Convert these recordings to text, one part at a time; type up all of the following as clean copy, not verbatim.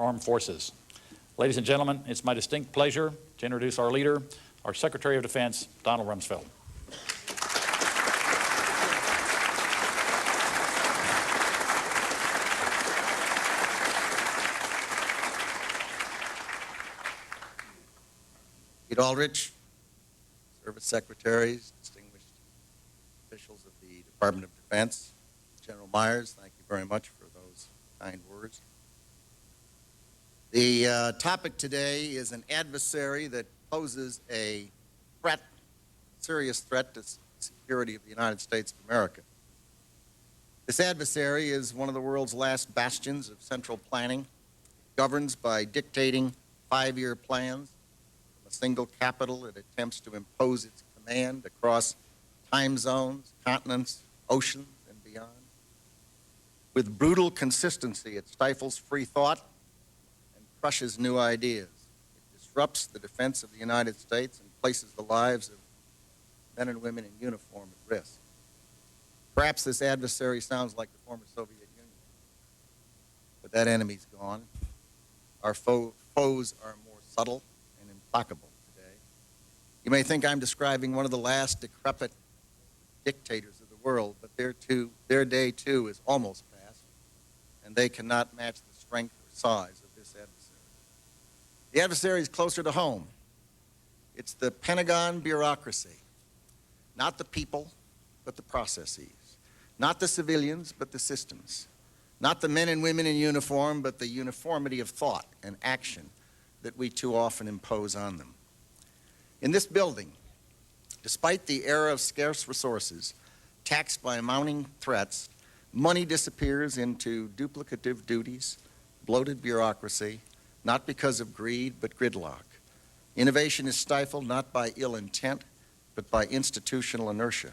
Armed Forces. Ladies and gentlemen, it's my distinct pleasure to introduce our leader, our Secretary of Defense, Donald Rumsfeld. Pete Aldrich, Service Secretaries, distinguished officials of the Department of Defense, General Myers, thank you very much for those kind words. The topic today is an adversary that poses a threat, serious threat to the security of the United States of America. This adversary is one of the world's last bastions of central planning. It governs by dictating 5-year plans. From a single capital, it attempts to impose its command across time zones, continents, oceans, and beyond. With brutal consistency, it stifles free thought and crushes new ideas. It disrupts the defense of the United States and places the lives of men and women in uniform at risk. Perhaps this adversary sounds like the former Soviet Union, but that enemy's gone. Our foes are more subtle and implacable today. You may think I'm describing one of the last decrepit dictators of the world, but their day too is almost past, and they cannot match the strength or size of this adversary. The adversary is closer to home. It's the Pentagon bureaucracy, not the people, but the processes. Not the civilians, but the systems. Not the men and women in uniform, but the uniformity of thought and action that we too often impose on them. In this building, despite the era of scarce resources, taxed by mounting threats, money disappears into duplicative duties, bloated bureaucracy, not because of greed, but gridlock. Innovation is stifled not by ill intent, but by institutional inertia.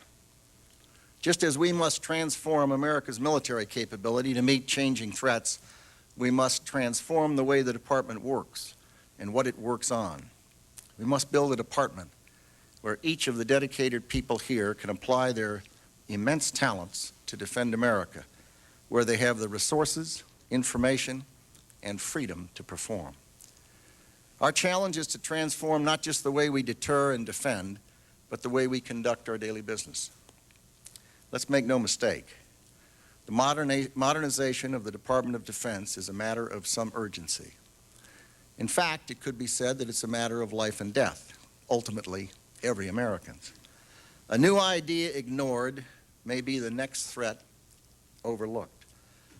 Just as we must transform America's military capability to meet changing threats, we must transform the way the department works and what it works on. We must build a department where each of the dedicated people here can apply their immense talents to defend America, where they have the resources, information, and freedom to perform. Our challenge is to transform not just the way we deter and defend, but the way we conduct our daily business. Let's make no mistake. The modernization of the Department of Defense is a matter of some urgency. In fact, it could be said that it's a matter of life and death, ultimately, every American's. A new idea ignored may be the next threat overlooked.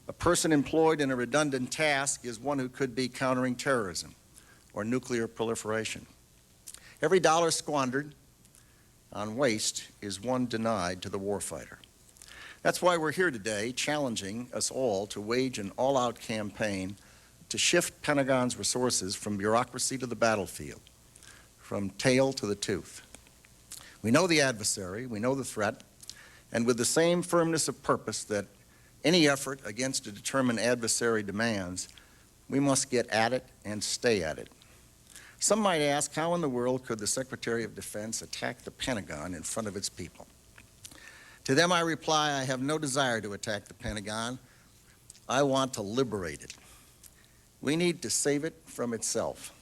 A person employed in a redundant task is one who could be countering terrorism or nuclear proliferation. Every dollar squandered on waste is one denied to the warfighter. That's why we're here today, challenging us all to wage an all-out campaign to shift Pentagon's resources from bureaucracy to the battlefield, from tail to the tooth. We know the adversary, we know the threat, and with the same firmness of purpose that any effort against a determined adversary demands, we must get at it and stay at it. Some might ask, how in the world could the Secretary of Defense attack the Pentagon in front of its people? To them I reply, I have no desire to attack the Pentagon. I want to liberate it. We need to save it from itself.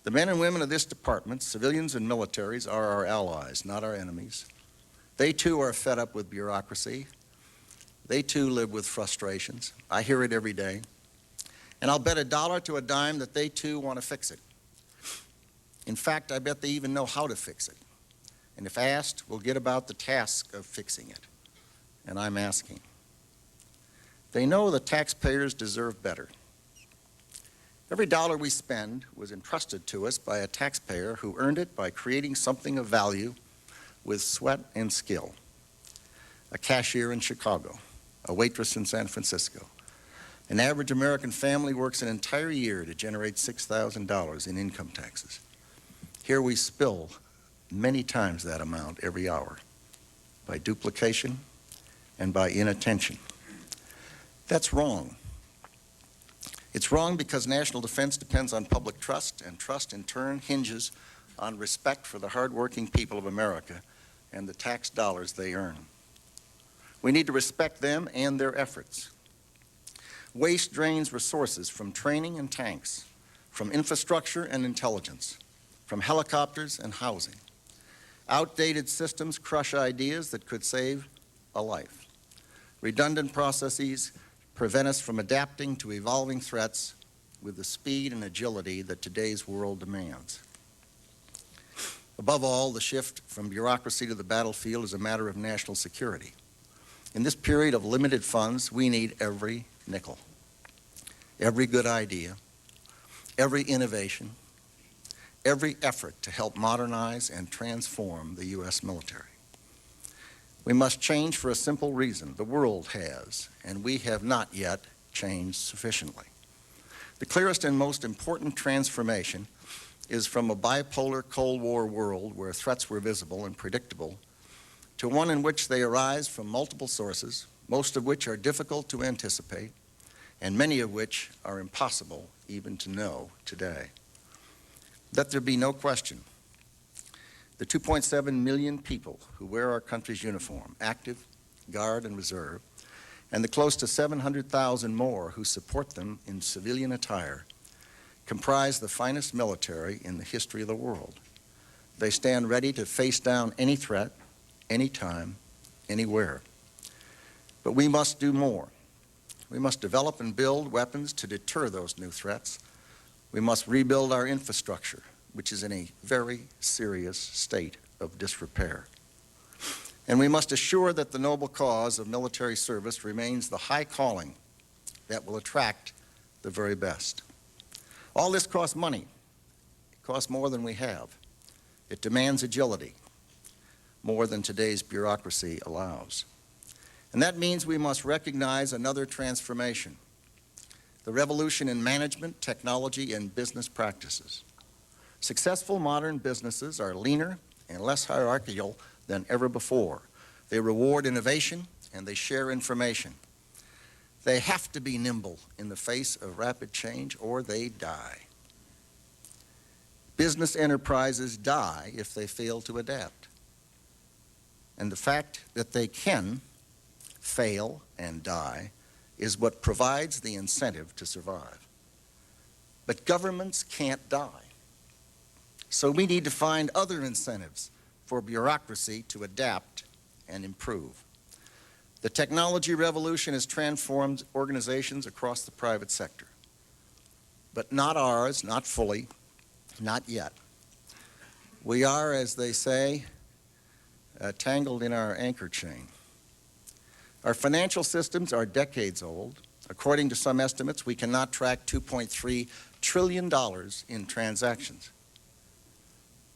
The men and women of this department, civilians and militaries, are our allies, not our enemies. They too are fed up with bureaucracy. They too live with frustrations. I hear it every day. And I'll bet a dollar to a dime that they too want to fix it. In fact, I bet they even know how to fix it. And if asked, we'll get about the task of fixing it. And I'm asking. They know the taxpayers deserve better. Every dollar we spend was entrusted to us by a taxpayer who earned it by creating something of value with sweat and skill. A cashier in Chicago, a waitress in San Francisco. An average American family works an entire year to generate $6,000 in income taxes. Here we spill many times that amount every hour by duplication and by inattention. That's wrong. It's wrong because national defense depends on public trust, and trust in turn hinges on respect for the hardworking people of America and the tax dollars they earn. We need to respect them and their efforts. Waste drains resources from training and tanks, from infrastructure and intelligence, from helicopters and housing. Outdated systems crush ideas that could save a life. Redundant processes prevent us from adapting to evolving threats with the speed and agility that today's world demands. Above all, the shift from bureaucracy to the battlefield is a matter of national security. In this period of limited funds, we need every nickel, every good idea, every innovation, every effort to help modernize and transform the U.S. military. We must change for a simple reason. The world has, and we have not yet changed sufficiently. The clearest and most important transformation is from a bipolar Cold War world where threats were visible and predictable to one in which they arise from multiple sources, most of which are difficult to anticipate, and many of which are impossible even to know today. Let there be no question. The 2.7 million people who wear our country's uniform, active, Guard, and Reserve, and the close to 700,000 more who support them in civilian attire, comprise the finest military in the history of the world. They stand ready to face down any threat, anytime, anywhere. But we must do more. We must develop and build weapons to deter those new threats. We must rebuild our infrastructure, which is in a very serious state of disrepair. And we must assure that the noble cause of military service remains the high calling that will attract the very best. All this costs money. It costs more than we have. It demands agility, more than today's bureaucracy allows. And that means we must recognize another transformation, the revolution in management, technology, and business practices. Successful modern businesses are leaner and less hierarchical than ever before. They reward innovation and they share information. They have to be nimble in the face of rapid change or they die. Business enterprises die if they fail to adapt. And the fact that they can fail and die is what provides the incentive to survive. But governments can't die. So we need to find other incentives for bureaucracy to adapt and improve. The technology revolution has transformed organizations across the private sector. But not ours, not fully, not yet. We are, as they say, tangled in our anchor chain. Our financial systems are decades old. According to some estimates, we cannot track $2.3 trillion in transactions.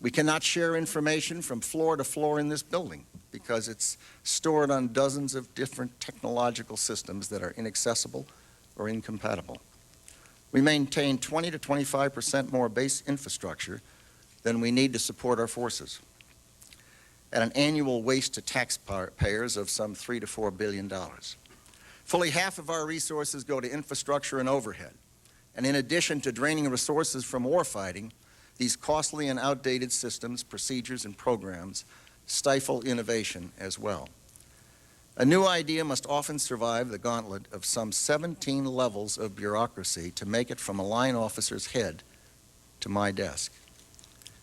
We cannot share information from floor to floor in this building because it's stored on dozens of different technological systems that are inaccessible or incompatible. We maintain 20 to 25% more base infrastructure than we need to support our forces, at an annual waste to taxpayers of some $3 to $4 billion. Fully half of our resources go to infrastructure and overhead. And in addition to draining resources from warfighting, these costly and outdated systems, procedures, and programs stifle innovation as well. A new idea must often survive the gauntlet of some 17 levels of bureaucracy to make it from a line officer's head to my desk.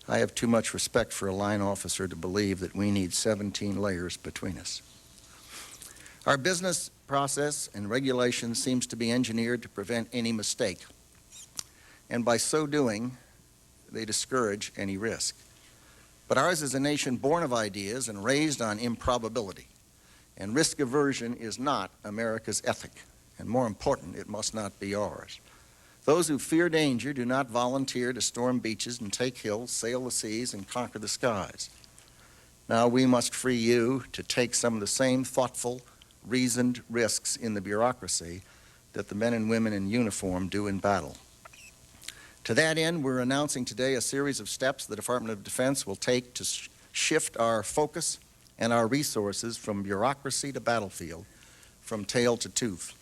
I have too much respect for a line officer to believe that we need 17 layers between us. Our business process and regulation seems to be engineered to prevent any mistake, and by so doing, they discourage any risk. But ours is a nation born of ideas and raised on improbability, and risk aversion is not America's ethic, and more important, it must not be ours. Those who fear danger do not volunteer to storm beaches and take hills, sail the seas, and conquer the skies. Now we must free you to take some of the same thoughtful, reasoned risks in the bureaucracy that the men and women in uniform do in battle. To that end, we're announcing today a series of steps the Department of Defense will take to shift our focus and our resources from bureaucracy to battlefield, from tail to tooth.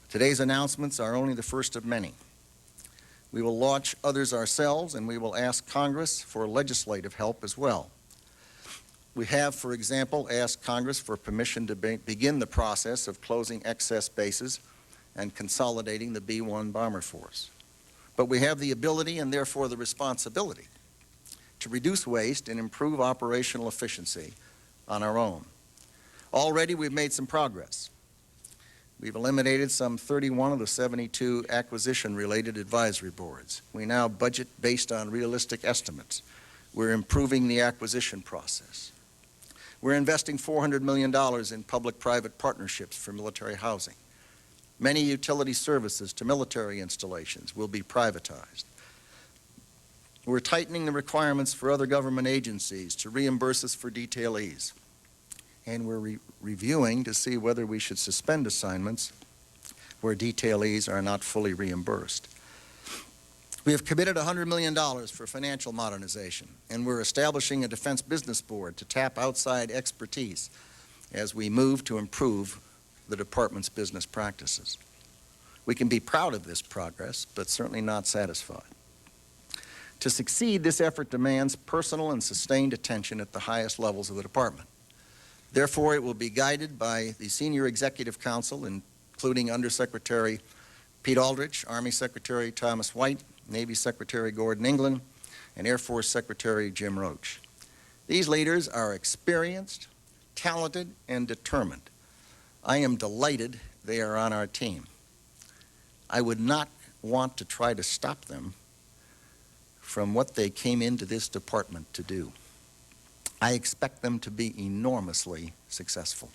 Today's announcements are only the first of many. We will launch others ourselves, and we will ask Congress for legislative help as well. We have, for example, asked Congress for permission to begin the process of closing excess bases and consolidating the B-1 bomber force. But we have the ability and therefore the responsibility to reduce waste and improve operational efficiency on our own. Already we've made some progress. We've eliminated some 31 of the 72 acquisition-related advisory boards. We now budget based on realistic estimates. We're improving the acquisition process. We're investing $400 million in public-private partnerships for military housing. Many utility services to military installations will be privatized. We're tightening the requirements for other government agencies to reimburse us for detailees. And we're reviewing to see whether we should suspend assignments where detailees are not fully reimbursed. We have committed $100 million for financial modernization, and we're establishing a Defense Business Board to tap outside expertise as we move to improve the department's business practices. We can be proud of this progress, but certainly not satisfied. To succeed, this effort demands personal and sustained attention at the highest levels of the department. Therefore, it will be guided by the Senior Executive Council, including Undersecretary Pete Aldrich, Army Secretary Thomas White, Navy Secretary Gordon England, and Air Force Secretary Jim Roach. These leaders are experienced, talented, and determined. I am delighted they are on our team. I would not want to try to stop them from what they came into this department to do. I expect them to be enormously successful.